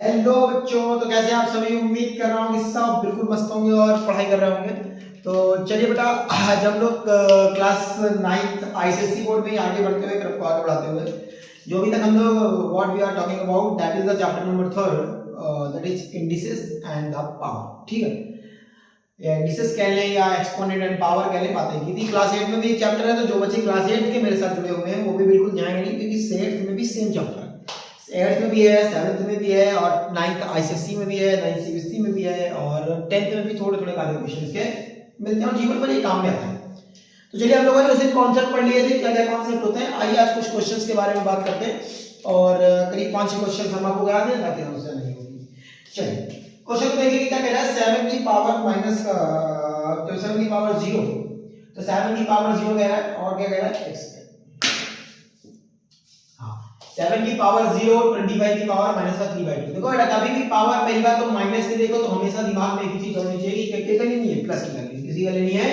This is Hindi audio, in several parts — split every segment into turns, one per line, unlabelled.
हेलो बच्चों, तो कैसे आप सभी। उम्मीद कर रहा हूँ कि सब बिल्कुल मस्त होंगे और पढ़ाई कर रहे होंगे। तो चलिए बेटा, आज हम लोग क्लास 9th आईसीएसई बोर्ड में आगे बढ़ते हुए, आपको आगे बढ़ाते हुए जो अभी तक हम लोग what we are talking about, that is the chapter number 3, that is indices and the power. ठीक है, या इंडिसेस कह लें या एक्सपोनेंट एंड पावर कह लें, बातें की थी। क्लास 8 में भी एक चैप्टर है, तो जो बच्चे क्लास 8 के मेरे साथ जुड़े हुए हैं वो भी बिल्कुल जाएंगे नहीं, क्योंकि 8th में भी सेम चैप्टर है। 8th में भी है, 7th में भी है, और 9th आईसीएसई में भी है, 9th सीबीएसई में भी है, और 10th में भी थोड़े थोड़े काफी क्वेश्चंस के मिलते हैं और जीवन पर ये काम में आते हैं। तो चलिए, हम लोगों ने उसे कॉन्सेप्ट पढ़ लिए थे, क्या क्या कॉन्सेप्ट होते हैं। आइए आज कुछ क्वेश्चंस के बारे में बात करते हैं, और करीब 5-6 क्वेश्चन हम आपको करा दें ताकि समस्या नहीं होगी। चलिए, क्वेश्चन देखिए क्या कह रहा है। 7 की पावर माइनस तो 7 की पावर 0, तो 7 की पावर 0 कह रहा है, और क्या कह रहा है, x। 7 की पावर 0, 25 की पावर -3/2। देखो बेटा, कभी भी पावर पहली बात तो माइनस की देखो तो हमेशा दिमाग में एक ही चीज होनी चाहिए कि क्या लेनी है, प्लस की लेनी है। किसी का लेनी है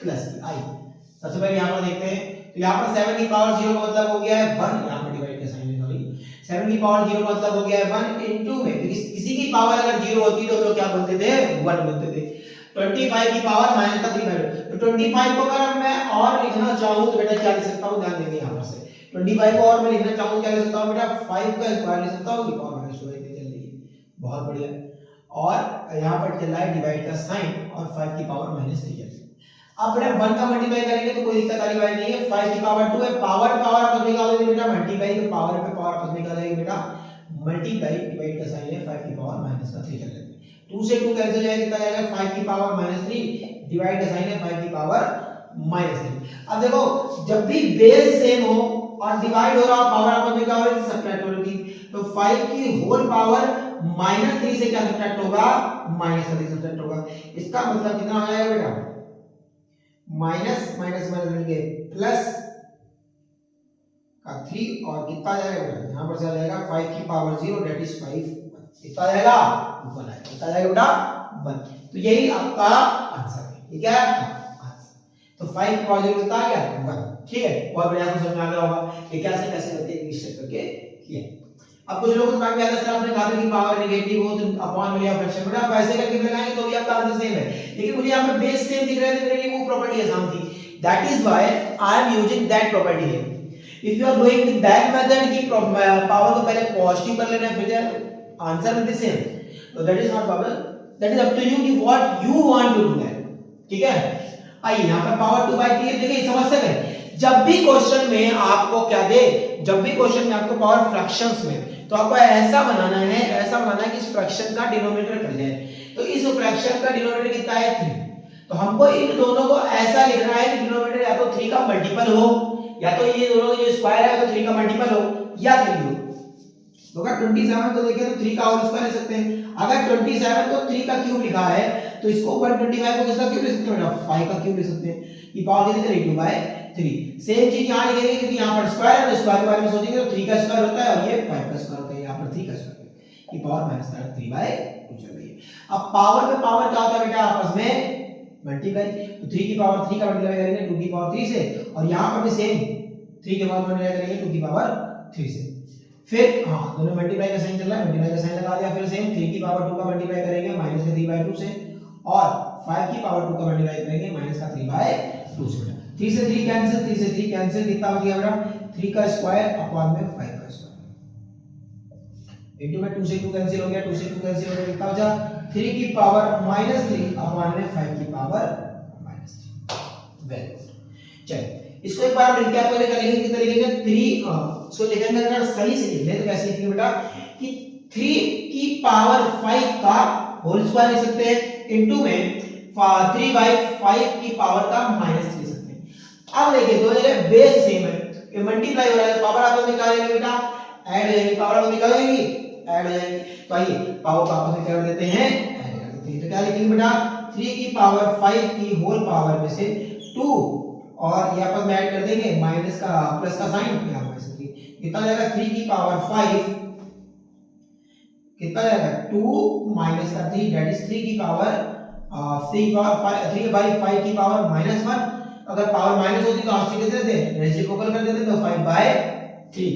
प्लस की। आई सबसे पहले यहां पर देखते हैं, तो यहां पर 7 की पावर 0 का मतलब हो गया है 1। यहां पर डिवाइड का साइन है, सॉरी। 7 की पावर 0 का मतलब हो गया है 1 इनटू में किसी की पावर अगर 0 होती तो क्या बोलते थे, 1 बोलते थे। 25 की पावर -3/2, तो 25 को अगर मैं और लिखना चाहूं तो बेटा क्या लिख सकता हूं, ध्यान देंगे यहां पर से 25 को और मैं लिखना चाहूं क्या लिख सकता हूं बेटा, 5 का स्क्वायर लिख सकता हूं, की पावर -2 चल रही है। बहुत बढ़िया। और यहां पर चल रहा है डिवाइड का साइन, और 5 की पावर -3 चल रही है। अब बेटा 1 का मल्टीप्लाई करेंगे तो कोई दिक्कत वाली बात नहीं है। 5 की पावर 2 है, पावर पावर आपस में निकालोगे बेटा, मल्टीप्लाई तो पावर पे पावर आपस में निकालोगे बेटा, मल्टीप्लाई डिवाइड का साइन है, 5 की पावर -3 चल रही है। 2 से 2 कैंसिल जाएगा, कितना जाएगा, 5 की पावर -3 डिवाइड का साइन है, 5 की पावर -3। अब देखो, जब भी बेस सेम हो और डिवाइड हो रहा पावर आपस में क्या हो रही है, सब्ट्रैक्ट हो रही थी, तो 5 की होल पावर -3 से क्या सब्ट्रैक्ट होगा, -3 सब्ट्रैक्ट होगा। इसका मतलब कितना हो जाएगा बेटा, माइनस माइनस माइनस लेंगे प्लस का 3, और कितना जाएगा बेटा, यहां पर चला जाएगा 5 की पावर 0 दैट इज 5, कितना जाएगा 1 आएगा, कितना जाएगा बेटा 1। तो यही आपका आंसर है, ठीक है आंसर। तो 5 की पावर 0 कितना आ गया 1। ठीक है, बहुत बढ़िया, आपको समझ में आ गया होगा कि कैसे कैसे करके निश्चित करके किया। अब कुछ लोगों को दिमाग में आता है सर आपने कहा था कि पावर नेगेटिव हो तो अपॉन में या फ्रैक्शन, बेटा आप ऐसे करके लगाएंगे तो भी आपका आंसर सेम है, लेकिन मुझे यहां पर बेस सेम दिख रहा है तो मेरे लिए वो प्रॉपर्टी आसान थी, that is why I am using that property है। If you are going with that method की पावर को पहले पॉजिटिव कर लेना है फिर आंसर विल बी सेम, तो that is not problem, that is up to you कि what you want to do that. ठीक है, आइए यहां पर पावर 2/3 है। देखिए समझ सकते हैं, जब भी क्वेश्चन में आपको क्या दे, जब भी क्वेश्चन में आपको पावर फ्रैक्शंस में, तो आपको ऐसा बनाना है, ऐसा बनाना है कि इस फ्रैक्शन का डिनोमिनेटर कट जाए। तो इस फ्रैक्शन का डिनोमिनेटर कितना है 3, तो हमको इन दोनों को ऐसा लिखना है कि डिनोमिनेटर या तो 3 का मल्टीपल हो, या तो ये दोनों जो स्क्वायर है तो 3 का मल्टीपल हो, या 3 हो। तो अगर 27 को देखें तो 3 का होल स्क्वायर ले सकते हैं। अगर 27 को 3 का क्यूब लिखा है तो इसको 125 को किसका क्यूब ले सकते हैं, 5 का क्यूब ले सकते हैं। ये पावर कितनी चलेगी 2/3। सेम चीज यहां लिखेंगे क्योंकि यहां पर स्क्वायर है, तो स्क्वायर के बारे में सोचेंगे तो 3 का स्क्वायर होता है और ये 5 का स्क्वायर होता है, यहां पर 3 का स्क्वायर, ये पावर -3/2 चल रही है। अब पावर में पावर क्या होता है बेटा, आपस में मल्टीप्लाई, तो 3 की पावर 3 का मल्टीप्लाई करेंगे 2 की पावर 3 से, और यहां पर भी सेम 3 के पावर मल्टीप्लाई करेंगे 2 की पावर 3 से। फिर हां, दोनों मल्टीप्लाई का साइन चल रहा है, मल्टीप्लाई का साइन लगा दिया। फिर सेम 3 की पावर 2 का मल्टीप्लाई करेंगे -3/2 से, और 5 की पावर 2 का मल्टीप्लाई करेंगे -3/2 से। 3 से 3 कैंसिल, 3 से 3 कैंसिल, कितना बच गया बेटा, 3 का स्क्वायर अपॉन में 5 का स्क्वायर, इनटू में 2 से 2 कैंसिल हो गया, 2 से 2 कैंसिल हो गया, कितना बचा 3 की पावर -3 अपॉन में 5 की पावर -3। Very good. चलिए इसको एक बार मिलके आपको लिखेंगे, कितना लिखेंगे 3, सो लिखेंगे अगर सही से लिख ले तो कैसे लिखेंगे बेटा कि 3 की पावर 5 का होल स्क्वायर लिख सकते हैं, इनटू में 3/5 की पावर का -3 लिख सकते हैं। अब देखिए दो जगह बेस सेम है, ये मल्टीप्लाई हो रहा है, पावर आपको निकालेंगे बेटा, ऐड हो जाएगी, पावर आपको निकालेंगी ऐड हो जाएगी। तो आइए पावर को आपस में कर देते हैं, ऐड कर देते हैं। तो क्या लिखेंगे बेटा, 3 की पावर 5 की होल पावर में से 2, और यहाँ पर ऐड कर देंगे माइनस का प्लस का साइन, यहाँ पर से 3 कितना जाएगा, 3 की पावर 5 कितना जाएगा 2 माइनस का 3 दैट इज 3 की पावर 3/5 की पावर -1। अगर पावर माइनस होती तो आंसर कितने थे, रेसिप्रोकल कर देते तो 5/3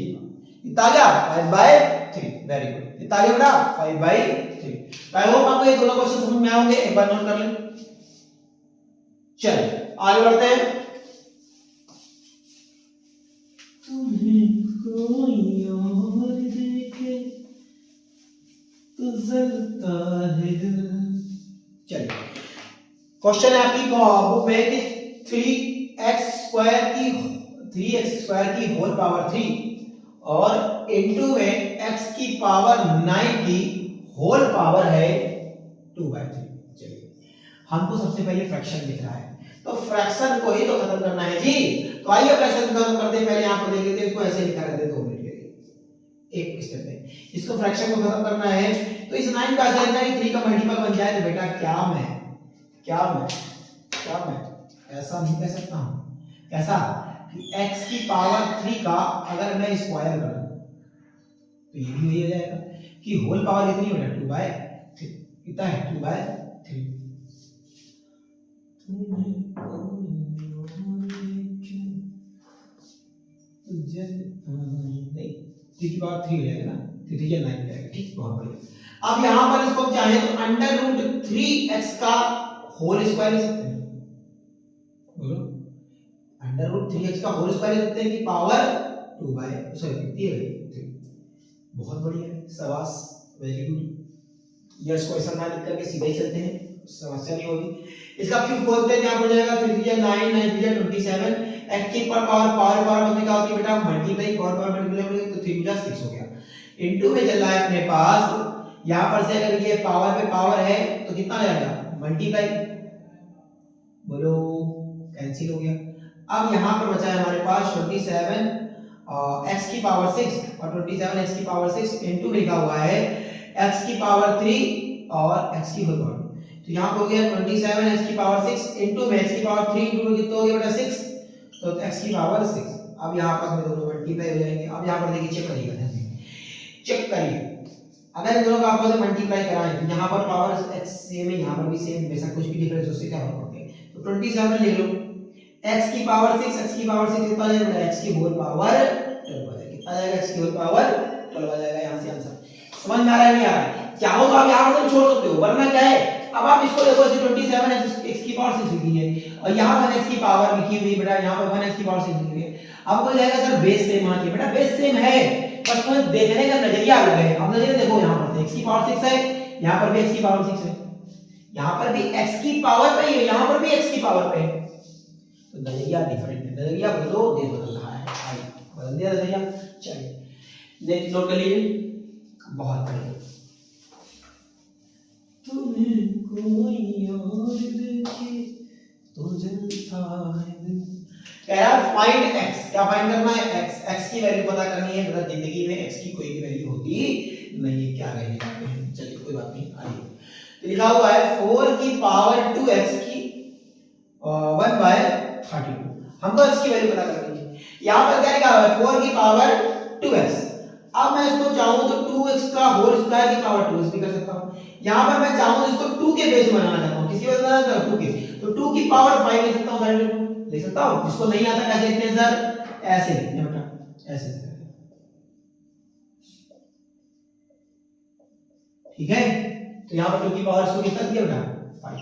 कितना आ गया 5/3। 3। वेरी गुड, कितना आ गया बेटा 5/3। आई होप आपको ये दोनों क्वेश्चन समझ में आए होंगे, एक बार नोट कर लें। चलिए आगे बढ़ते हैं। तुम्हें कोई और देखे तो जलता है दिल। चलिए क्वेश्चन है आपकी बुक में कि 3x² की होल पावर 3 और इनटू में x की पावर 9 की होल पावर है 2/3। चलिए हमको सबसे पहले फ्रैक्शन दिख रहा है, तो फ्रैक्शन को ही तो खत्म करना है जी। तो आइए फ्रैक्शन खत्म करते हैं। पहले यहां पर देख लेते हैं, इसको ऐसे लिखा रहते 2 मिनट के लिए, एक स्टेप में इसको फ्रैक्शन को खत्म करना है। तो इस 9 का ऐसा लिखना है 3 का मल्टीपल बन जाए। तो बेटा क्या मैं ऐसा नहीं कह सकता हूं, कैसा कि x की पावर 3 का अगर मैं स्क्वायर कर दूं तो ये भी वही हो जाएगा कि होल पावर कितनी हो जाए 2/3, कितना है 2/3। नहीं 3 की पावर 3 हो जाएगा ना, 3 या 9 हो जाएगा, ठीक, बहुत बढ़िया। अब यहां पर इसको चाहे तो √3x का होल स्क्वायर ले सकते हैं, बोलो √3x का होल स्क्वायर ले सकते हैं कि पावर 3। बहुत बढ़िया है, शाबाश, वेरी गुड। यस को ऐसा ना लिख करके सीधा ही चलते हैं, समस्या नहीं होगी। इसका क्यूब बोलते हैं, यहां पर जाएगा 3 3 9 9 3 27। x की पावर मतलब क्या होती है बेटा मल्टीप्लाई, पावर मल्टीप्लाई तो 3 6 हो गया। इनटू में चल रहा है अपने पास, यहां पर से अगर ये पावर पे पावर है तो कितना आ जाएगा मल्टीप्लाई, बोलो कैंसिल हो गया। अब यहां पर बचा है हमारे पास 27 x की पावर 6 और 27 x की पावर 6 इनटू लिखा हुआ है x की पावर 3 और x की होल पावर। तो यहां पे हो गया 27 x की पावर 6 इनटू में x की पावर 3 इनटू कितना हो गया बेटा 6, तो x की पावर 6। अब यहां पर दोनों मल्टीप्लाई हो जाएंगे। अब यहां पर देखिए चेक करिए, अगर इन दोनों का आपस में मल्टीप्लाई कराएं तो यहां पर पावर x सेम है, यहां पर भी सेम, वैसा कुछ भी डिफरेंस उससे क्या फर्क पड़ता है। तो 27 लिख लो, x की पावर 6 कितना आ जाएगा x की होल पावर 12 आ जाएगा, कितना आ जाएगा x की होल पावर 12 आ जाएगा। यहां से आंसर समझ में आ रहा है नहीं आ रहा है, चाहो तो आप यहां पर छोड़ सकते हो, वरना क्या है अब आप इसको देखो, ऐसे 27 x की पावर 6 लिखी है और यहां पर x की पावर लिखी हुई बेटा, यहां पर 1 x की पावर 6 लिखी है। अब बोल जाएगा सर बेस सेम होना चाहिए, बेटा बेस सेम है, बस तुम्हें देखने का नजरिया अलग है। अब नजरिया देखो, यहां पर x की पावर 6 है, यहां पर भी x की पावर 6 है, यहां पर भी x की पावर पे है, यहां पर भी x की पावर पे है, तो नजरिया डिफरेंट है। नजरिया बदलो, देश बदल रहा है, आइए बदल दिया नजरिया। चलिए नेक्स्ट नोट कर लीजिए, बहुत बढ़िया। तुम्हें कोई और देखे तो जलता है दिल। कह रहा है फाइंड x, क्या फाइंड करना है x की वैल्यू पता करनी है। मतलब जिंदगी में x की कोई भी वैल्यू होती नहीं है, क्या रहेगा। चलिए कोई बात नहीं, आइए तो लिखा हुआ है 4 की पावर 2x की 1/32। हमको x की वैल्यू पता करनी है। यहां पर क्या लिखा हुआ है 4 की पावर 2x। अब मैं इसको चाहूं तो 2x का होल स्क्वायर की पावर 2x भी कर सकता हूं। यहां पर मैं चाहूं तो इसको 2 के बेस में बनाना चाहता हूं, किसकी बेस में बनाना चाहता हूं 2 के, तो 2 की पावर 5 ले सकता हूं, ले सकता हूं। इसको नहीं आता कैसे लिखते हैं सर, ऐसे लिखते हैं बेटा, ऐसे, ठीक है। तो यहां पर 2 की पावर इसको कितना दिया बेटा 5।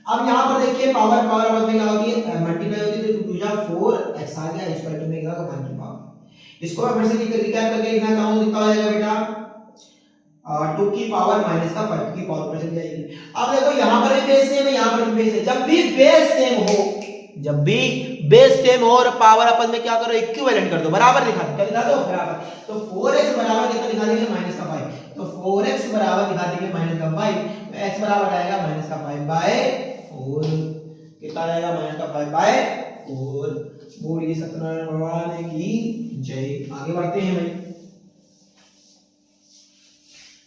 अब यहां पर देखिए पावर आपस में क्या होती है मल्टीप्लाई होती है, तो 2 जा 4x आ गया, इस पर में क्या होगा 1 की पावर। इसको मैं फिर से रिकैप करके लिखना चाहूं तो कितना हो जाएगा बेटा 2 की पावर माइनस का 5 की पावर पर चली जाएगी। अब देखो यहां पर भी बेस सेम है, यहां पर भी बेस है। जब भी बेस सेम हो और पावर आपस में क्या करो इक्विवेलेंट कर दो, बराबर दिखा दो, क्या दिखा दो बराबर। तो 4x बराबर कितना दिखा देंगे माइनस का 5, तो 4x बराबर दिखा देंगे माइनस का 5, तो x बराबर आएगा माइनस का 5/4। कितना आएगा माइनस का 5/4। बोलिए सत्यनारायण भगवान की जय। आगे बढ़ते हैं भाई।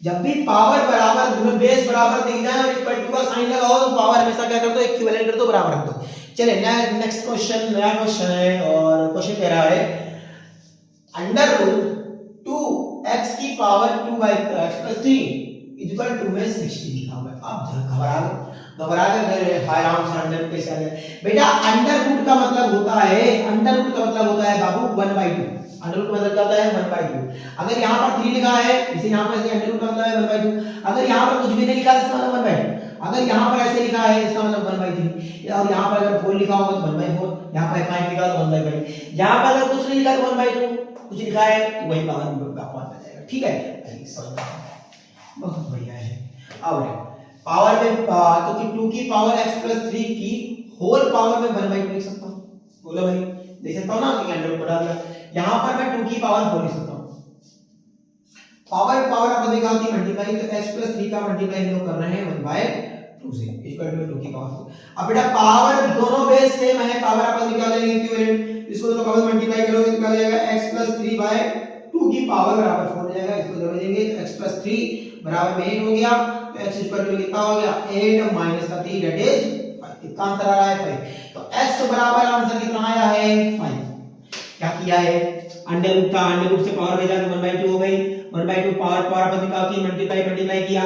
जब भी पावर बराबर बेस बराबर दिख जाए और इक्वल टू का साइन लगाओ तो पावर हमेशा क्या कर दो इक्विवेलेंट कर दो, बराबर रख दो। चलिए नेक्स्ट क्वेश्चन, नया क्वेश्चन है और क्वेश्चन कह रहा है √2x की पावर 2/3 इक्वल टू में 60 लिखा हुआ है। अब घबरा कर हाय राम सर अंडर कैसे आ गया बेटा। अंडर रूट का मतलब होता है बाबू 1/2। अंडर रूट का मतलब क्या होता है 1/2। अगर यहाँ पर 3 लिखा है इसे यहाँ पर ऐसे अंडर रूट का मतलब है 1/2। अगर यहाँ पर कुछ भी नहीं लिखा है इसका मतलब 1/2। अगर यहाँ पर ऐसे लिखा है इसका मतलब 1/3। और यहाँ पर अगर 4 लिखा होगा तो 1/4। यहाँ पर 5 लिखा तो 1/5। यहाँ पर अगर कुछ नहीं लिखा तो 1/2, कुछ लिखा है तो वही पावर में जाएगा। ठीक है, बहुत बढ़िया है। अब पावर में तो 2 की पावर x प्लस 3 की होल पावर में 1/2 लिख सकता हूं। बोलो भाई, देख सकता हूं ना कि अंडर रूट बढ़ा दिया। यहां पर मैं 2 की पावर 4 लिख सकता हूं। पावर पावर अपन देखा होती मल्टीप्लाई, तो x प्लस 3 का मल्टीप्लाई हम लोग कर रहे हैं 1/2 से इक्वल टू 2 की पावर 4। अब बेटा पावर दोनों बेस सेम है, पावर अपन निकाल लेंगे इक्विवेलेंट। इसको दोनों का मल्टीप्लाई करोगे तो क्या हो जाएगा x प्लस 3/2 की पावर बराबर 4 हो जाएगा। इसको जोड़ देंगे तो x प्लस 3 बराबर में 8 हो गया। तो x इक्वल टू कितना हो गया 8 माइनस का 3 दैट इज 5। इसका आंसर आ रहा है 5। तो x बराबर आंसर कितना आया है 5। क्या किया है अंडर रूट का अंडर रूट से पावर भेजा तो 1/2 हो गई। 1/2 पावर पावर अपन निकाल के मल्टीप्लाई किया,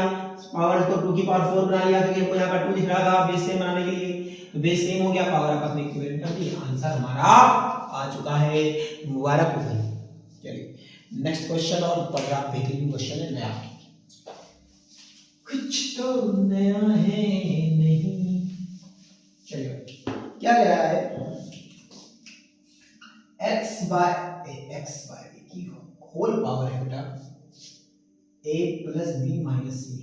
पावर को 2 की पावर 4 बना लिया। तो यहां पर 2 दिख रहा था बेस सेम बनाने के लिए, तो बेस सेम हो गया, पावर आपस में इक्विवेलेंट कर दी। आंसर हमारा आ चुका है। मुबारक हो भाई। चलिए नेक्स्ट क्वेश्चन और बड़ा बेहतरीन क्वेश्चन है नया, कुछ तो नया है नहीं। चलिए क्या कह रहा है x बाय a की होल पावर है बेटा a प्लस बी माइनस सी,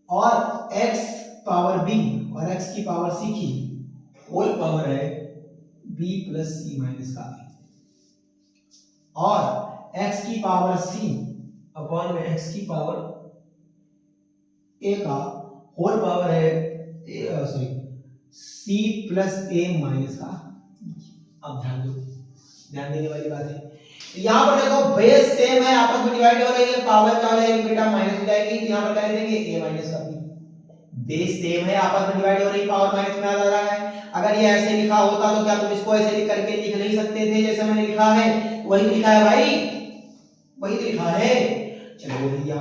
और x पावर b और x की पावर c की होल पावर है b प्लस सी माइनस का a, और x की पावर c अपॉन में x की पावर a का होल पावर है c प्लस a माइनस का। अब ध्यान दो, ध्यान देने वाली बात है। यहाँ पर देखो बेस सेम है, आपस में डिवाइड हो रही है, पावर क्या हो जाएगी बेटा माइनस हो जाएगी। तो यहाँ पर क्या देंगे a माइनस का b। बेस सेम है, आपस में डिवाइड हो रही, पावर माइनस में आ रहा है। अगर ये ऐसे लिखा होता तो क्या तुम इसको ऐसे लिख करके लिख नहीं सकते थे जैसे मैंने लिखा है? वही लिखा है भाई, वही लिखा है। चलो भैया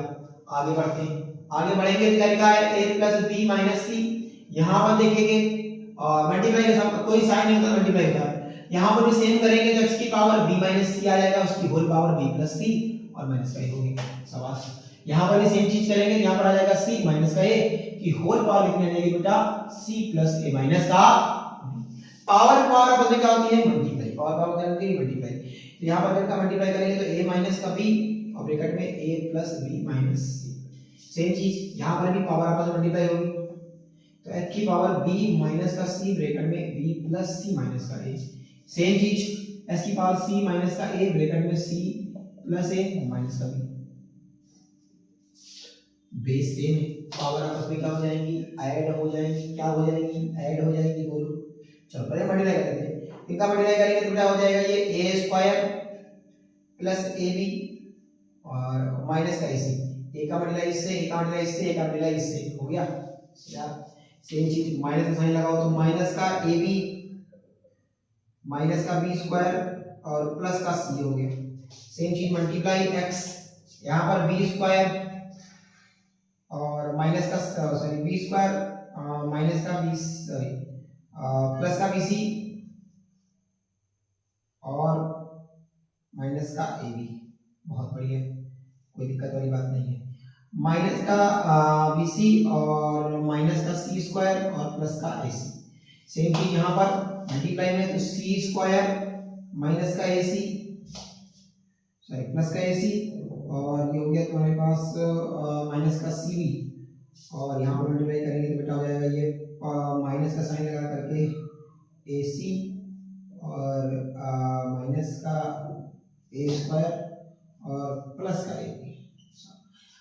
आगे बढ़ते हैं। आगे बढ़ेंगे तो क्या लिखा है a प्लस बी माइनस सी। यहाँ पर देखेंगे मल्टीप्लाई का कोई साइन नहीं होता, मल्टीप्लाई होता है। यहाँ पर भी सेम करेंगे तो x की पावर b माइनस सी आ जाएगा, उसकी होल पावर b प्लस सी और माइनस का a होगी। शाबाश। यहाँ पर भी सेम चीज करेंगे, यहाँ पर आ जाएगा c माइनस का a की होल पावर लिखने जाएगी बेटा c प्लस a माइनस का पावर पावर अपन क्या होती है मल्टीप्लाई, पावर पावर क्या होती है मल्टीप्लाई। तो यहाँ पर का मल्टीप्लाई करेंगे तो a माइनस का b और ब्रैकेट में a plus b minus c। Same चीज यहाँ पर भी पावर आपस में मल्टीप्लाई होगी, तो x की पावर b माइनस का c ब्रैकेट में b प्लस c माइनस का a। सेम चीज s की पावर c माइनस का a ब्रैकेट में c प्लस a माइनस का b। बेस सेम है, पावर आपस में क्या हो जाएंगी ऐड हो जाएंगी। क्या हो जाएंगी ऐड हो जाएंगी, बोलो। चलो पहले मल्टीप्लाई करते हैं। इनका मल्टीप्लाई करेंगे तो क्या हो जाएगा ये a स्क्वायर प्लस ab और माइनस का ac। a का मल्टीप्लाई इससे, a का मल्टीप्लाई इससे, a का मल्टीप्लाई इससे हो गया यार। सेम चीज माइनस का साइन लगाओ तो माइनस का ab माइनस का b स्क्वायर और प्लस का c हो गया। सेम चीज मल्टीप्लाई x, यहाँ पर b स्क्वायर और माइनस का सॉरी b स्क्वायर माइनस का b सॉरी प्लस का bc और माइनस का ab। बहुत बढ़िया, कोई दिक्कत वाली बात नहीं है। माइनस का bc और माइनस का c स्क्वायर और प्लस का ac। सेम चीज यहाँ पर मल्टीप्लाई में तो c स्क्वायर माइनस का ac सॉरी प्लस का ac और ये हो गया तुम्हारे पास माइनस का cb, और यहाँ पर मल्टीप्लाई करेंगे तो बेटा हो जाएगा ये माइनस का साइन लगा करके ac और माइनस का a स्क्वायर और प्लस का ab।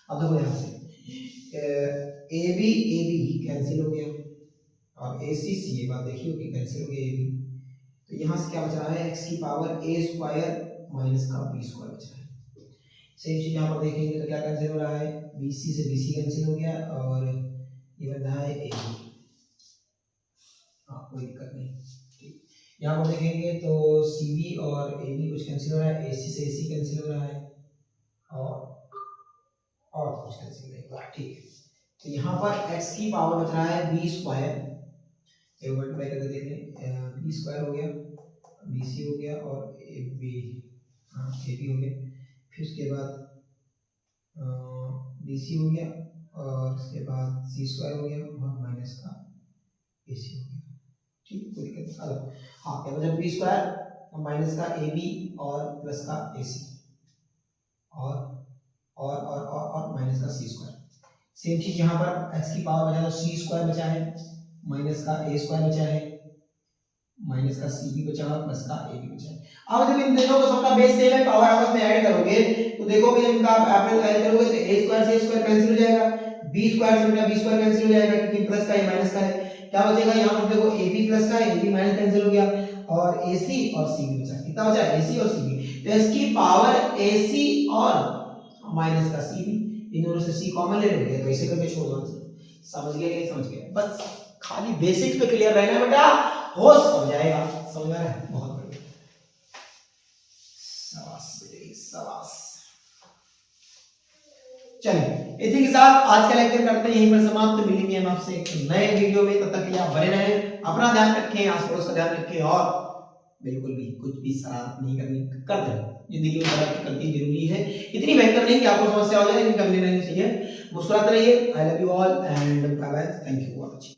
अब देखो यहाँ से ab ab कैंसिल हो गया और ac ca बात देखिए कि कैंसिल हो गया ab। तो यहाँ से क्या बच रहा है x की पावर a स्क्वायर माइनस का b स्क्वायर बच रहा है। सेम चीज यहाँ पर देखेंगे तो क्या कैंसिल हो रहा है bc से bc कैंसिल हो गया और ये बन रहा है ab। हाँ कोई दिक्कत नहीं, ठीक। यहाँ पर देखेंगे तो cb और ab कुछ कैंसिल हो रहा है, ac से ac कैंसिल हो रहा है और कुछ कैंसिल नहीं हो रहा है, ठीक है। तो यहाँ पर x की पावर बच रहा है b स्क्वायर, एक मल्टीप्लाई करके देख लें b स्क्वायर हो गया BC हो गया और AB, हाँ AB हो गया, फिर उसके बाद BC हो गया और उसके बाद C² हो गया और माइनस का AC हो गया। ठीक, कोई दिक्कत नहीं। चलो हाँ, क्या बचा B² माइनस का AB और प्लस का AC और माइनस का C²। सेम चीज यहाँ पर x की पावर बचा, तो C² बचा है, माइनस का A² बचा है, माइनस का CB बचा है, प्लस का AB बचा है। अब जब इन दोनों को सबका बेस सेम है, पावर आपस में ऐड करोगे तो देखोगे जब इनका आप ऐड करोगे तो A² से A² कैंसिल हो जाएगा, B² से बेटा B² कैंसिल हो जाएगा क्योंकि प्लस का ये माइनस का है। क्या बचेगा यहाँ पर देखो AB प्लस का AB माइनस कैंसिल हो गया और AC और CB बचा। कितना बचा? AC और CB। तो इसकी पावर AC और माइनस का CB, इन दोनों से C कॉमन ले लोगे तो ऐसे करके छोड़ दो। समझ गया कि नहीं समझ गया? बस खाली बेसिक्स पे क्लियर रहना बेटा, होश हो जाएगा। समझ में आ रहा है? बहुत बढ़िया, शाबाश बेटे शाबाश। चलिए इसी के साथ आज का लेक्चर करते हैं यहीं पर समाप्त। मिलेंगे हम आपसे एक नए वीडियो में, तब तक के लिए आप बने रहें, अपना ध्यान रखें, आस पड़ोस का ध्यान रखें और बिल्कुल भी कुछ भी शरारत नहीं करनी, करते हैं। जिंदगी में शरारत करनी जरूरी है, इतनी भयंकर नहीं कि आपको समस्या हो जाए, लेकिन करनी नहीं चाहिए। मुस्कुराते रहिए। I love you all and bye bye, thank you for watching.